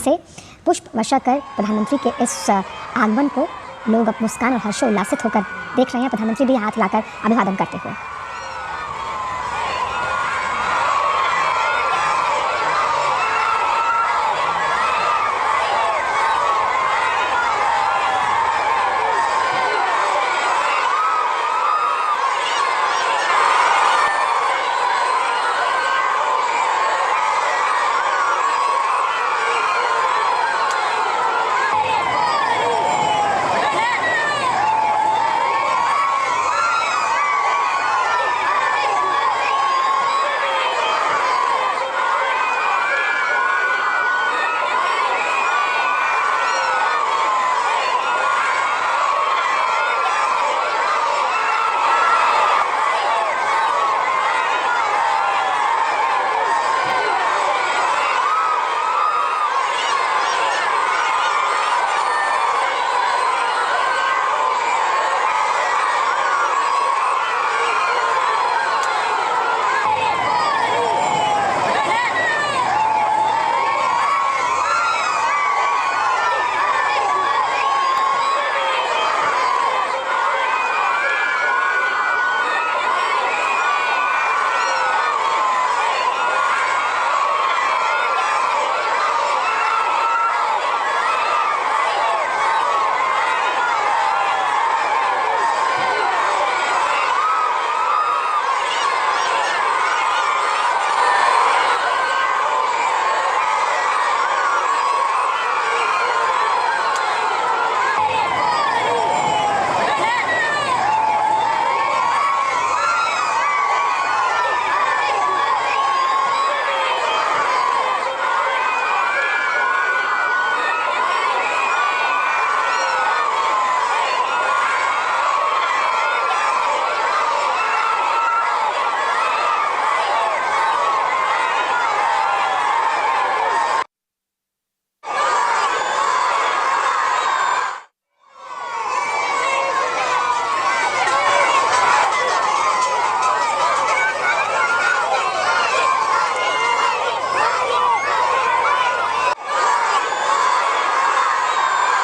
से पुष्प वर्षा कर प्रधानमंत्री के इस आगमन को लोग अब मुस्कान और हर्षोल्लासित होकर देख रहे हैं। प्रधानमंत्री भी हाथ हिलाकर अभिवादन करते हुए।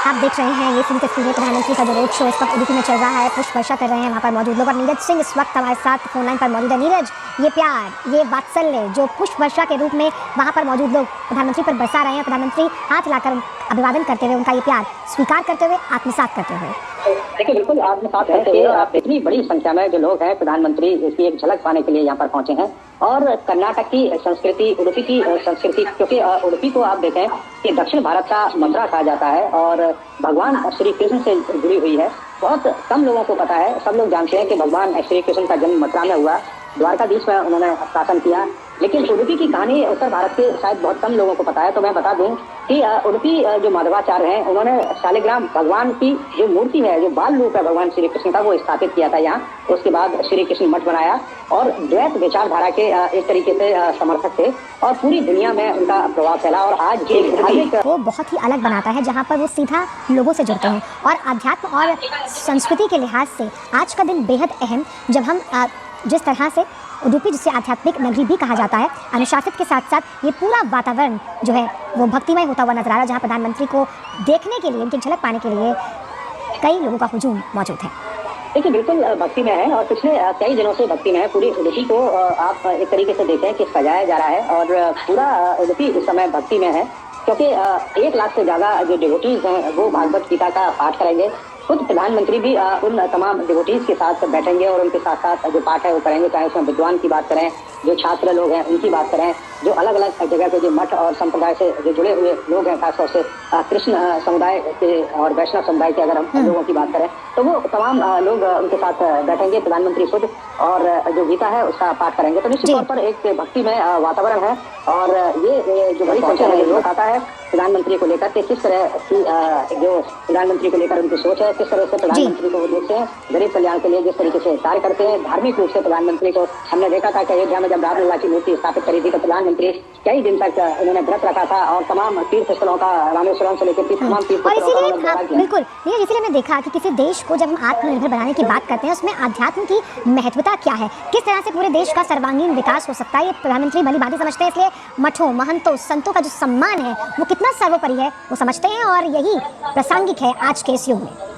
आप देख रहे हैं ये फिल्म तस्वीरें प्रधानमंत्री का जो रोड शो इस वक्त उडुपी में चल रहा है। पुष्प वर्षा कर रहे हैं वहाँ पर मौजूद लोग। और नीरज सिंह इस वक्त हमारे साथ फोन लाइन पर मौजूद है। नीरज, ये प्यार, ये वात्सल्य जो पुष्प वर्षा के रूप में वहाँ पर मौजूद लोग प्रधानमंत्री पर बरसा रहे हैं, प्रधानमंत्री हाथ लाकर अभिवादन करते हुए उनका ये प्यार स्वीकार करते हुए, आत्मसात करते हुए। देखिए, बिल्कुल आत्मसात करते हुए आप इतनी बड़ी संख्या में जो लोग हैं प्रधानमंत्री इसकी एक झलक पाने के लिए यहाँ पर पहुंचे हैं। और कर्नाटक की संस्कृति, उडुपी की संस्कृति, क्योंकि उडुपी को आप देखें कि दक्षिण भारत का मथुरा कहा जाता है और भगवान श्री कृष्ण से जुड़ी हुई है। बहुत कम लोगों को पता है, सब लोग जानते हैं कि भगवान श्री कृष्ण का जन्म मथुरा में हुआ, द्वारकाधीश में उन्होंने शासन किया। लेकिन उडुपी की कहानी उत्तर भारत के शायद बहुत कम लोगों को पता है। तो मैं बता दूं कि उडुपी जो माधवाचार्य हैं, उन्होंने शालिग्राम भगवान की जो मूर्ति है, जो बाल रूप है भगवान श्री कृष्ण का, वो स्थापित किया था यहाँ। उसके बाद श्री कृष्ण मठ बनाया और द्वैत विचारधारा के एक तरीके से समर्थक थे और पूरी दुनिया में उनका प्रभाव फैला। और आज ये वो बहुत ही अलग बनाता है जहाँ पर वो सीधा लोगों से जुड़ते हैं। और अध्यात्म और संस्कृति के लिहाज से आज का दिन बेहद अहम, जब हम जिस तरह से उडुपी, जिसे आध्यात्मिक नगरी भी कहा जाता है, अनुशासित के साथ साथ ये पूरा वातावरण जो है वो भक्तिमय होता हुआ नजर आ रहा है, जहाँ प्रधानमंत्री को देखने के लिए, उनकी झलक पाने के लिए कई लोगों का हुजूम मौजूद है। देखिए, बिल्कुल भक्ति में है और पिछले कई दिनों से भक्ति में है। पूरी उडुपी को आप एक तरीके से देखें कि सजाया जा रहा है और पूरा उडुपी इस समय भक्ति में है, क्योंकि 1 लाख से ज़्यादा जो डिवोटीज हैं वो भागवत गीता का पाठ करेंगे। खुद प्रधानमंत्री भी उन तमाम डिवोटीज के साथ बैठेंगे और उनके साथ साथ जो पाठ है वो करेंगे। चाहे उसमें विद्वान की बात करें, जो छात्र लोग हैं उनकी बात करें, जो अलग अलग जगह के जो मठ और संप्रदाय से जो जुड़े हुए लोग हैं, खासतौर से कृष्ण समुदाय के और वैष्णव समुदाय के अगर हम लोगों की बात करें, तो वो तमाम लोग उनके साथ बैठेंगे। प्रधानमंत्री खुद और जो गीता है उसका पाठ करेंगे। तो निश्चित तौर पर एक भक्ति में वातावरण है और ये जो बड़ी संख्या में लोग आता है प्रधानमंत्री को लेकर के, किस तरह की जो प्रधानमंत्री को लेकर उनकी सोच है, किस तरह से प्रधानमंत्री को वो देखते हैं, गरीब कल्याण के लिए जिस तरीके से कार्य करते हैं। धार्मिक रूप से प्रधानमंत्री को हमने देखा था कि अयोध्या में जब रामलला की मूर्ति स्थापित करी थी तो प्रधानमंत्री कई दिन तक उन्होंने व्रत रखा था और तमाम तीर्थ स्थलों का रामेश्वरम से लेकर तमाम तीर्थ और स्थलों का उन्होंने इसीलिए दौरा किया। बिल्कुल नीरज, इसीलिए हमने देखा कि किसी देश को जब हम आत्मनिर्भर बनाने की बात करते हैं उसमें आध्यात्म की महत्वता क्या है, किस तरह से पूरे देश का सर्वांगीण विकास हो सकता है, ये प्रधानमंत्री भली भांति समझते हैं। इसलिए मठों, महंतों, संतों का जो सम्मान है वो कितना सर्वोपरि है वो समझते हैं और यही प्रासंगिक है आज के इस युग में।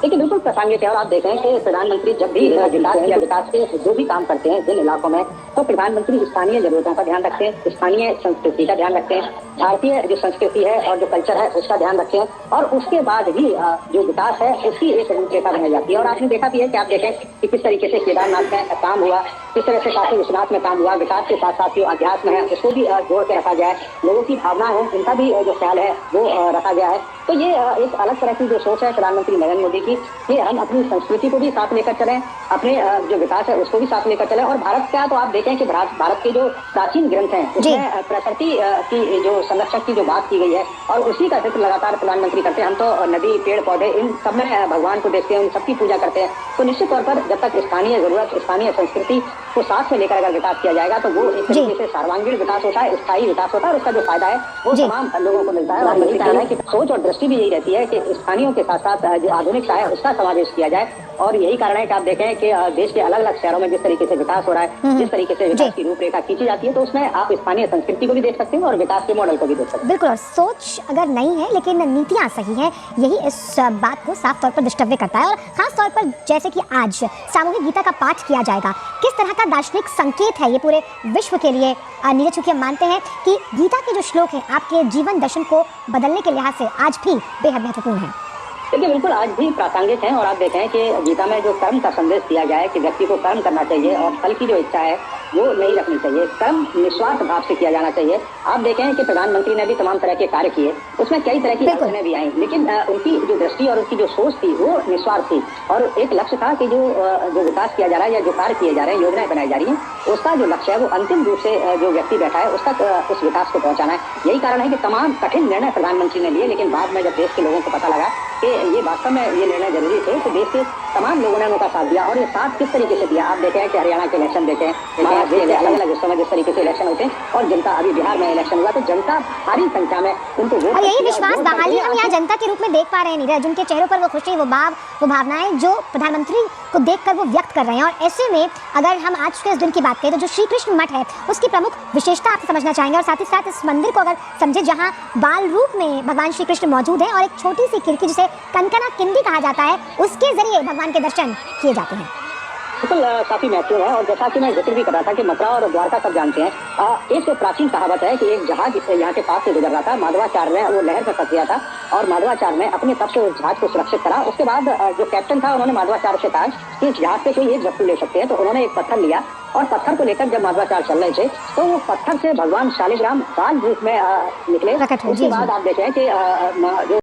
देखिए बिल्कुल प्रासंगिक है और आप देखें कि प्रधानमंत्री जब भी विकास के जो भी काम करते हैं जिन इलाकों में, तो प्रधानमंत्री स्थानीय जरूरतों का ध्यान रखते हैं, स्थानीय संस्कृति का ध्यान रखते हैं, भारतीय जो संस्कृति है और जो कल्चर है उसका ध्यान रखते हैं और उसके बाद ही जो विकास है उसकी एक रूपरेखा बनाई जाती है। और आपने देखा भी है कि आप देखें कि किस तरीके से केदारनाथ में काम हुआ, किस तरह से काशी विश्वनाथ में काम हुआ, विकास के साथ साथ जो अध्यात्म है उसको भी जोड़ के रखा गया है, लोगों की भावना है उनका भी जो ख्याल है वो रखा गया है। तो ये एक अलग तरह की जो सोच है प्रधानमंत्री नरेंद्र मोदी की कि हम अपनी संस्कृति को भी साथ लेकर चलें, अपने जो विकास है उसको भी साथ लेकर चलें। और भारत का तो आप देखें कि भारत के जो प्राचीन ग्रंथ हैं उसमें प्रकृति की जो संरक्षक की जो बात की गई है और उसी का जिक्र लगातार प्रधानमंत्री करते हैं। हम तो नदी, पेड़ पौधे इन सब में भगवान को देखते हैं, उन सबकी पूजा करते हैं। तो निश्चित तौर पर जब तक स्थानीय जरूरत, स्थानीय संस्कृति को साथ में लेकर अगर विकास किया जाएगा तो वो एक तरीके से सर्वांगीण विकास होता है, स्थायी विकास होता है और उसका जो फायदा है वो तमाम लोगों को मिलता है। और यही कारण है कि सोच और दृष्टि भी यही रहती है कि स्थानीयों के साथ साथ जो आधुनिकता है उसका समावेश किया जाए। और यही कारण है कि आप देखें कि देश के अलग अलग शहरों में जिस तरीके से विकास हो रहा है, जिस तरीके से विकास की रूपरेखा खींची जाती है, तो उसमें आप स्थानीय संस्कृति को भी देख सकते हैं और विकास के मॉडल को भी देख सकते हैं। बिल्कुल, और सोच अगर नहीं है लेकिन नीतियाँ सही हैं, यही इस बात को साफ तौर पर दृष्टव्य करता है। और खास तौर पर जैसे कि आज सामूहिक गीता का पाठ किया जाएगा, किस तरह का दार्शनिक संकेत है ये पूरे विश्व के लिए। नीरज, चूंकि हम मानते हैं कि गीता के जो श्लोक हैं आपके जीवन दर्शन को बदलने के लिहाज से आज भी बेहद महत्वपूर्ण है। देखिए बिल्कुल आज भी प्रासंगिक है और आप देखें कि गीता में जो कर्म का संदेश दिया गया है कि व्यक्ति को कर्म करना चाहिए और फल की जो इच्छा है वो नहीं रखनी चाहिए, कर्म निस्वार्थ भाव से किया जाना चाहिए। आप देखें कि प्रधानमंत्री ने भी तमाम तरह के कार्य किए, उसमें कई तरह की अड़चनें भी आई, लेकिन उनकी जो दृष्टि और उनकी जो सोच थी वो निस्वार्थ थी और एक लक्ष्य था कि जो विकास किया जा रहा है या जो कार्य किए जा रहे हैं, योजनाएं बनाई जा रही हैं, उसका जो लक्ष्य है वो अंतिम रूप से जो व्यक्ति बैठा है उस तक उस विकास को पहुंचाना है। यही कारण है कि तमाम कठिन निर्णय प्रधानमंत्री ने लिए, लेकिन बाद में जब देश के लोगों को पता लगा कि ये वास्तव में ये निर्णय जरूरी थे तो देश के तमाम लोगों ने उनका साथ दिया। और ये साथ किस तरीके से दिया, आप देखें कि हरियाणा के इलेक्शन देखें, अलग अलग हिस्सों में जिस तरीके से इलेक्शन होते हैं और जनता, अभी बिहार में इलेक्शन हुआ तो जनता भारी संख्या में उनको वोट, और यही विश्वास बहाली हम यहाँ जनता के रूप में देख पा रहे हैं नीरज, उनके चेहरों पर वो खुशी, वो भाव, वो भावनाएं जो प्रधानमंत्री को देखकर वो व्यक्त कर रहे हैं। और ऐसे में अगर हम आज के इस दिन की बात करें तो जो श्री कृष्ण मठ है उसकी प्रमुख विशेषता आप समझना चाहेंगे और साथ ही साथ इस मंदिर को अगर समझे जहाँ बाल रूप में भगवान श्री कृष्ण मौजूद है और एक छोटी सी खिड़की जिसे कनकना किंडी कहा जाता है उसके जरिए भगवान के दर्शन किए जाते हैं। बिल्कुल काफी महत्वपूर्ण है। और जैसा कि मैं जिक्र भी कर रहा था कि मथुरा और द्वारका सब जानते हैं, एक प्राचीन कहावत है कि एक जहाज यहाँ के पास से गुजर रहा था, माधवाचार्य ने वो लहर पर फंस गया था और माधवाचार्य ने अपने तप से उस जहाज को सुरक्षित करा। उसके बाद जो कैप्टन था उन्होंने माधवाचार्य से कहा कि इस जहाज से कोई एक वस्तु ले सकते हैं, तो उन्होंने एक पत्थर लिया और पत्थर को लेकर जब माधवाचार्य चल रहे थे तो वो पत्थर से भगवान शालिग्राम बाल रूप में निकले। उसके बाद आप देखें कि जो